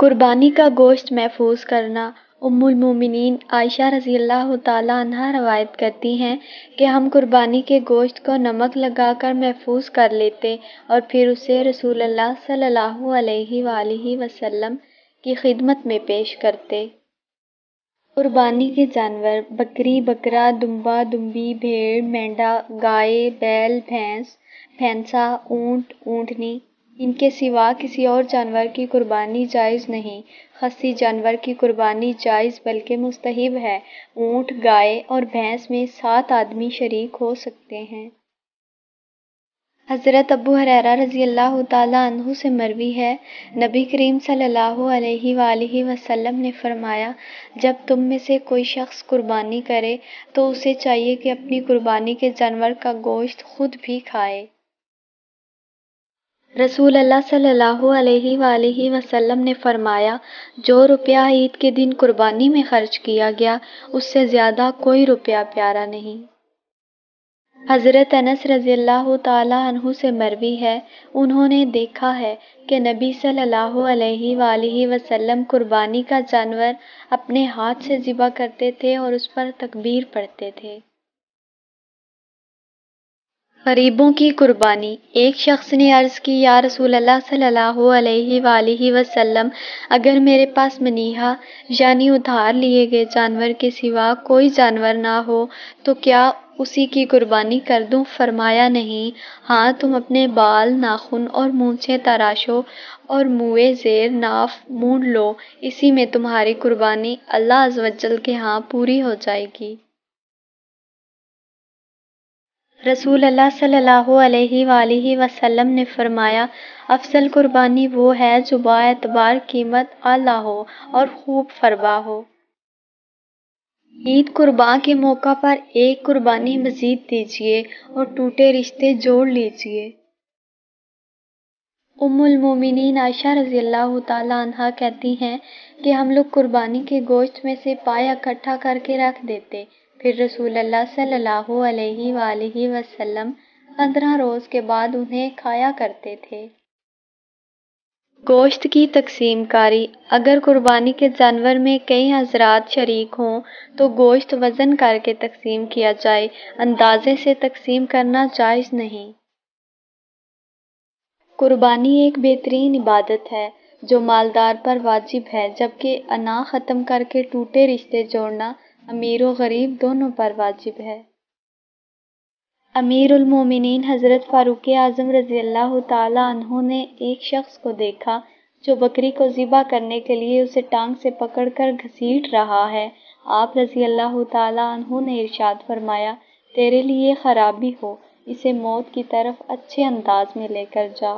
قربانی کا گوشت محفوظ کرنا۔ ام المومنین عائشہ رضی اللہ تعالیٰ عنہا روایت کرتی ہیں کہ ہم قربانی کے گوشت کو نمک لگا کر محفوظ کر لیتے اور پھر اسے رسول اللہ صلی اللہ علیہ وآلہ وسلم کی خدمت میں پیش کرتے۔ قربانی کے جانور بکری، بکرا، دمبا، دمبی، بھیڑ، مینڈھا، گائے، بیل، بھینس، بھینسا، اونٹ، اونٹنی، ان کے سوا کسی اور جانور کی قربانی جائز نہیں۔ خصی جانور کی قربانی جائز بلکہ مستحب ہے۔ اونٹ، گائے اور بھینس میں 7 آدمی شریک ہو سکتے ہیں۔ حضرت ابو ہریرہ رضی اللہ تعالیٰ عنہ سے مروی ہے، نبی کریم صلی اللہ علیہ وآلہ وسلم نے فرمایا، جب تم میں سے کوئی شخص قربانی کرے تو اسے چاہیے کہ اپنی قربانی کے جانور کا گوشت خود بھی کھائے۔ رسول اللہ صلی اللہ علیہ وآلہ وسلم نے فرمایا، جو روپیہ عید کے دن قربانی میں خرچ کیا گیا اس سے زیادہ کوئی روپیہ پیارا نہیں۔ حضرت انس رضی اللہ تعالیٰ عنہ سے مروی ہے، انہوں نے دیکھا ہے کہ نبی صلی اللہ علیہ وآلہ وسلم قربانی کا جانور اپنے ہاتھ سے ذبح کرتے تھے اور اس پر تکبیر پڑھتے تھے۔ غریبوں کی قربانی۔ ایک شخص نے عرض کی، یا رسول اللہ صلی اللہ علیہ وآلہ وسلم، اگر میرے پاس منیحہ یعنی ادھار لیے گئے جانور کے سوا کوئی جانور نہ ہو تو کیا اسی کی قربانی کر دوں؟ فرمایا، نہیں، ہاں، تم اپنے بال، ناخن اور مونچھیں تراشو اور منہ زیر ناف مونڈ لو، اسی میں تمہاری قربانی اللہ عز و جل کے ہاں پوری ہو جائے گی۔ رسول اللہ صلی اللہ علیہ وآلہ وسلم نے فرمایا، افضل قربانی وہ ہے جو با اعتبار قیمت اعلیٰ ہو اور خوب فربا ہو۔ عید قرباں کے موقع پر ایک قربانی مزید دیجیے اور ٹوٹے رشتے جوڑ لیجیے۔ ام المومنین عائشہ رضی اللہ تعالیٰ عنہا کہتی ہیں کہ ہم لوگ قربانی کے گوشت میں سے پایا اکٹھا کر کے رکھ دیتے، پھر رسول اللہ صلی اللہ علیہ وآلہ وسلم 15 روز کے بعد انہیں کھایا کرتے تھے۔ گوشت کی تقسیم کاری۔ اگر قربانی کے جانور میں کئی حضرات شریک ہوں تو گوشت وزن کر کے تقسیم کیا جائے، اندازے سے تقسیم کرنا جائز نہیں۔ قربانی ایک بہترین عبادت ہے جو مالدار پر واجب ہے، جبکہ انا ختم کر کے ٹوٹے رشتے جوڑنا امیر و غریب دونوں پر واجب ہے۔ امیر المومنین حضرت فاروق اعظم رضی اللہ تعالیٰ عنہ نے ایک شخص کو دیکھا جو بکری کو ذبح کرنے کے لیے اسے ٹانگ سے پکڑ کر گھسیٹ رہا ہے۔ آپ رضی اللہ تعالیٰ عنہ نے ارشاد فرمایا، تیرے لیے خرابی ہو، اسے موت کی طرف اچھے انداز میں لے کر جا۔